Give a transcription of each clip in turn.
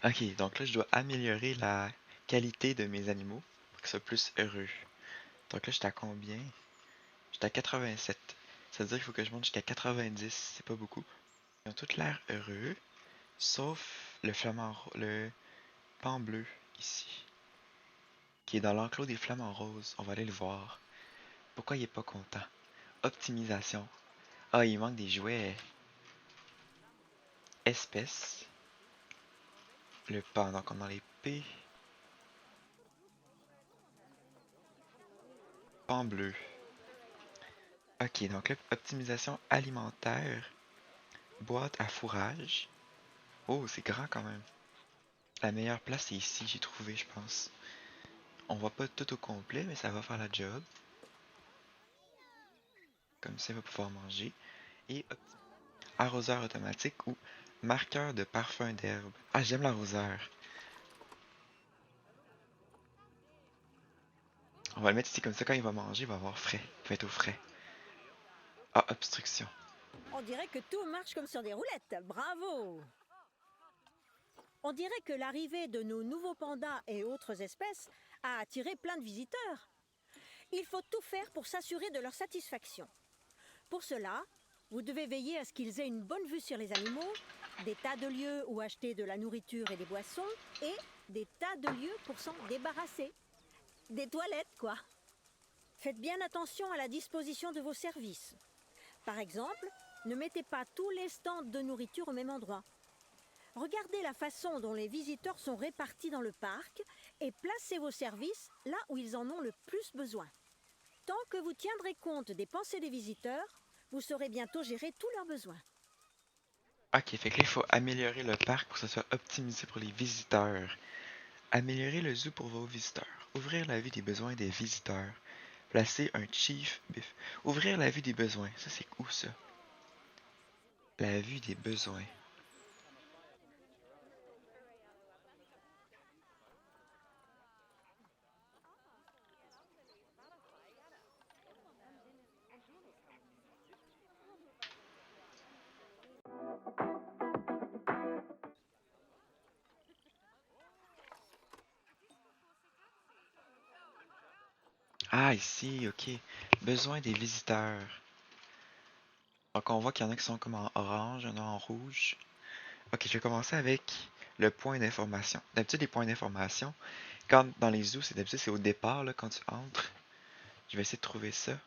Ok, donc là, je dois améliorer la qualité de mes animaux pour qu'ils soient plus heureux. Donc là, j'étais à combien? J'étais à 87. Ça veut dire qu'il faut que je monte jusqu'à 90. C'est pas beaucoup. Ils ont tous l'air heureux, sauf le le pan bleu ici, qui est dans l'enclos des flamants roses. On va aller le voir. Pourquoi il est pas content? Optimisation. Ah, il manque des jouets. Espèces. Le pan, donc on a les P. Pan bleu. Ok, donc là, optimisation alimentaire. Boîte à fourrage. Oh, c'est grand quand même. La meilleure place, c'est ici, j'ai trouvé, je pense. On voit pas tout au complet, mais ça va faire la job. Comme ça, il va pouvoir manger. Et arroseur automatique ou marqueur de parfum d'herbe. Ah, j'aime l'arroseur. On va le mettre ici comme ça, quand il va manger, il va avoir frais. Il va être au frais. Ah, obstruction. On dirait que tout marche comme sur des roulettes. Bravo! On dirait que l'arrivée de nos nouveaux pandas et autres espèces a attiré plein de visiteurs. Il faut tout faire pour s'assurer de leur satisfaction. Pour cela, vous devez veiller à ce qu'ils aient une bonne vue sur les animaux, des tas de lieux où acheter de la nourriture et des boissons, et des tas de lieux pour s'en débarrasser. Des toilettes, quoi. Faites bien attention à la disposition de vos services. Par exemple, ne mettez pas tous les stands de nourriture au même endroit. Regardez la façon dont les visiteurs sont répartis dans le parc et placez vos services là où ils en ont le plus besoin. Tant que vous tiendrez compte des pensées des visiteurs, vous saurez bientôt gérer tous leurs besoins. Ok, fait que là, il faut améliorer le parc pour que ce soit optimisé pour les visiteurs. Améliorer le zoo pour vos visiteurs. Ouvrir la vue des besoins des visiteurs. Placer un chief bif. Ouvrir la vue des besoins. Ça, c'est où ça? La vue des besoins. Ah, ici, ok. Besoin des visiteurs. Donc, on voit qu'il y en a qui sont comme en orange, il y en a en rouge. Ok, je vais commencer avec le point d'information. D'habitude, les points d'information, quand dans les zoos, d'habitude c'est au départ, là, quand tu entres. Je vais essayer de trouver ça.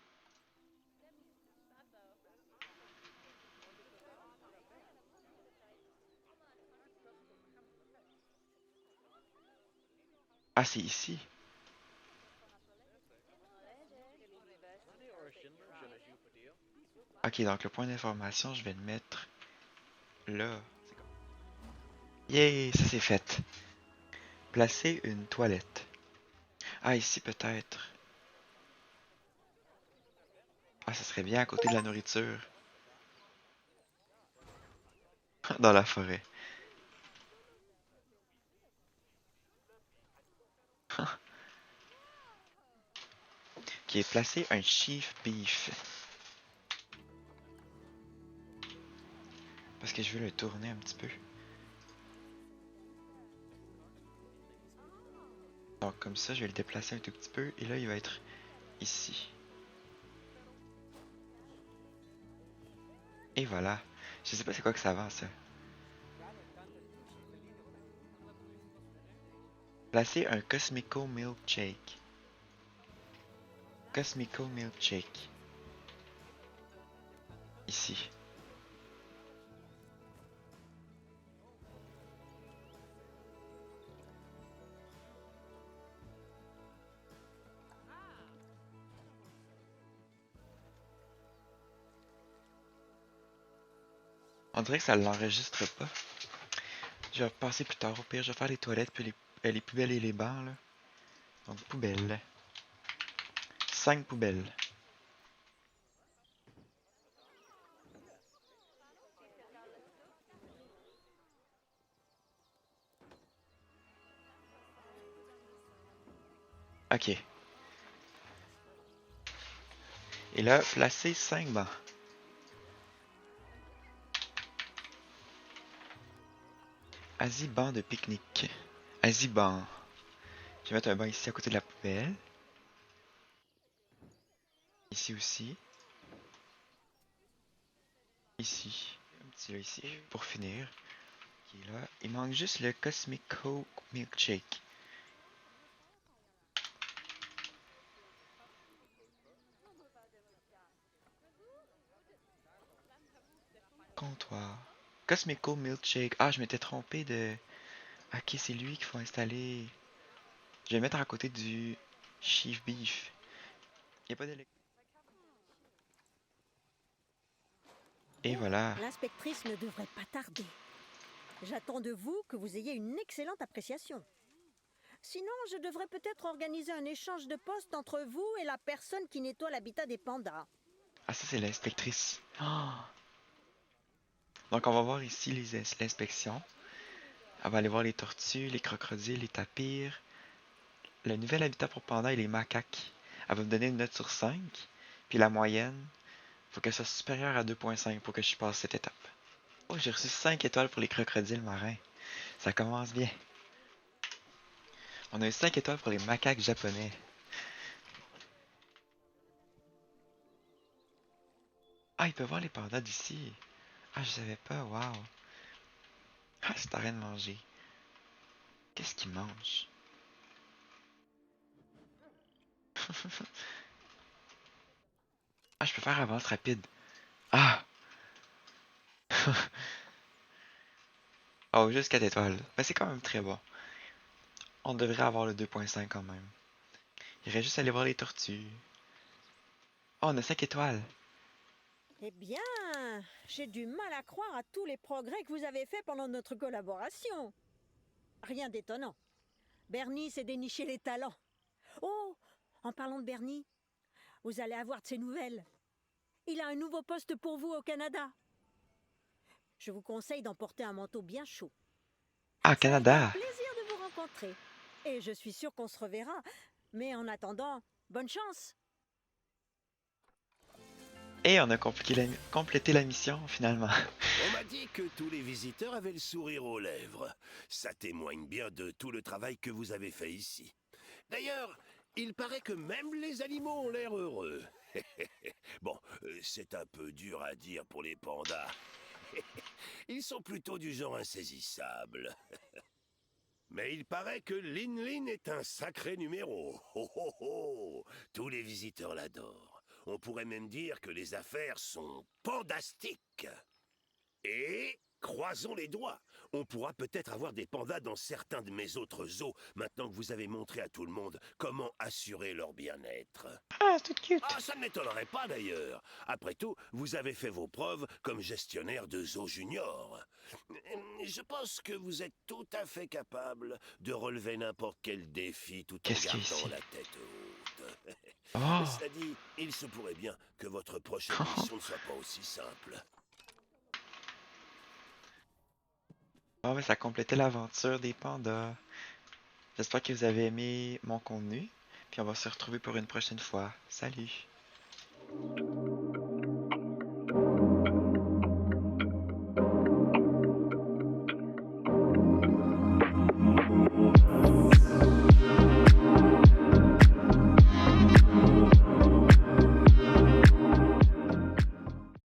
Ah, c'est ici. Ok, donc le point d'information, je vais le mettre là. Yay, ça c'est fait. Placer une toilette. Ah, ici peut-être. Ah, ça serait bien à côté de la nourriture. Dans la forêt. Qui est placé un chief beef. Parce que je veux le tourner un petit peu. Donc comme ça, je vais le déplacer un tout petit peu. Et là, il va être ici. Et voilà. Je sais pas c'est quoi que ça va, ça. Placer un Cosmico Milkshake. Cosmico Milkshake. Ici. On dirait que ça l'enregistre pas. Je vais passer plus tard. Au pire, je vais faire les toilettes, puis les poubelles et les bancs, là. Donc, poubelles. 5 poubelles. Ok. Et là, placer 5 bancs. Asie banc de pique-nique. Asie banc. Je vais mettre un banc ici à côté de la poubelle. Ici aussi. Ici. Un petit là ici. Pour finir. Qui est là. Il manque juste le Cosmic Coke Milkshake. Comptoir. Cosmico Milkshake. Ah, je m'étais trompé de... Ok, c'est lui qu'il faut installer. Je vais le mettre à côté du Chief Beef. Il n'y a pas d'électricité. Et voilà. L'inspectrice ne devrait pas tarder. J'attends de vous que vous ayez une excellente appréciation. Sinon, je devrais peut-être organiser un échange de postes entre vous et la personne qui nettoie l'habitat des pandas. Ah, ça, c'est l'inspectrice. Ah! Donc, on va voir ici l'inspection. On va aller voir les tortues, les crocodiles, les tapirs. Le nouvel habitat pour pandas et les macaques. Elle va me donner une note sur 5. Puis la moyenne, faut qu'elle soit supérieure à 2.5 pour que je passe cette étape. Oh, j'ai reçu 5 étoiles pour les crocodiles marins. Ça commence bien. On a eu 5 étoiles pour les macaques japonais. Ah, il peut voir les pandas d'ici. Ah, je savais pas, waouh. Ah, c'est en train de manger. Qu'est-ce qu'il mange? Ah, je peux faire avance rapide. Ah! Oh, juste 4 étoiles. Mais c'est quand même très bon. On devrait avoir le 2.5 quand même. Il irait juste aller voir les tortues. Oh, on a 5 étoiles. Eh bien, j'ai du mal à croire à tous les progrès que vous avez faits pendant notre collaboration. Rien d'étonnant. Bernie s'est déniché les talents. Oh, en parlant de Bernie, vous allez avoir de ses nouvelles. Il a un nouveau poste pour vous au Canada. Je vous conseille d'emporter un manteau bien chaud. Ah, Ça a été un Canada! plaisir de vous rencontrer. Et je suis sûre qu'on se reverra. Mais en attendant, bonne chance. Et on a complété la mission finalement. On m'a dit que tous les visiteurs avaient le sourire aux lèvres. Ça témoigne bien de tout le travail que vous avez fait ici. D'ailleurs, il paraît que même les animaux ont l'air heureux. Bon, c'est un peu dur à dire pour les pandas. Ils sont plutôt du genre insaisissables. Mais il paraît que Lin Lin est un sacré numéro. Oh, oh, oh. Tous les visiteurs l'adorent. On pourrait même dire que les affaires sont pandastiques. Et, croisons les doigts, on pourra peut-être avoir des pandas dans certains de mes autres zoos, maintenant que vous avez montré à tout le monde comment assurer leur bien-être. Ah, c'est cute! Ah, ça ne m'étonnerait pas d'ailleurs. Après tout, vous avez fait vos preuves comme gestionnaire de zoo junior. Je pense que vous êtes tout à fait capable de relever n'importe quel défi tout en Qu'est-ce qu'il y a gardant ici? la tête haute. Oh! Cela dit, il se pourrait bien que votre prochaine mission ne soit pas aussi simple. Bon, ben, ça complétait l'aventure des pandas. J'espère que vous avez aimé mon contenu. Puis on va se retrouver pour une prochaine fois. Salut!